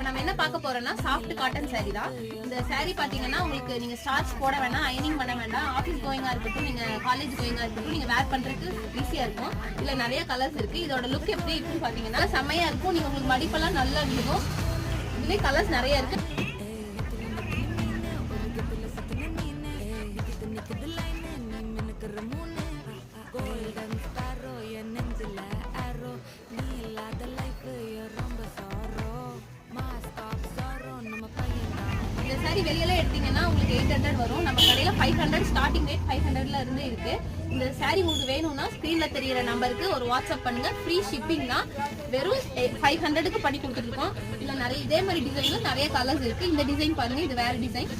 நம்ம என்ன பார்க்க போறோம்னா சாஃப்ட் காட்டன் saree தான். இந்த saree பாத்தீங்கன்னா உங்களுக்கு நீங்க ஸ்டார்ச் போட வேண்டாம், அயனிங் பண்ண வேண்டாம். ஆபீஸ் கோயிங்கா இருக்கட்டும், நீங்க காலேஜ் கோயிங்கா இருக்கட்டும், நீங்க வேர் பண்றதுக்கு ஈஸியா இருக்கும். இதுல நிறைய கலர்ஸ் இருக்கு. இதோட லுக் எப்படி இருக்குன்னு பாத்தீங்கன்னா செம்மையா இருக்கும். நீங்க உங்களுக்கு மடிப்பெல்லாம் நல்லா இருக்கும். இதுலயே கலர்ஸ் நிறைய இருக்கு. இந்த சாரி வெளியில எடுத்தீங்கன்னா உங்களுக்கு 800 வரும். நம்ம கடையில 500 ஸ்டார்டிங் ரேட் 500ல இருந்து இருக்கு. இந்த சாரி உங்களுக்கு வேணும்னா ஸ்கிரீன்ல தெரியுற நம்பருக்கு ஒரு வாட்ஸ்அப் பண்ணுங்க. ஃப்ரீ ஷிப்பிங் தான். வெறும் 500க்கு பண்ணி கொடுத்துருக்கோம். இல்ல நிறைய இதே மாதிரி டிசைன்ல நிறைய கலர்ஸ் இருக்கு. இந்த டிசைன் பாருங்க, இது வேற டிசைன்.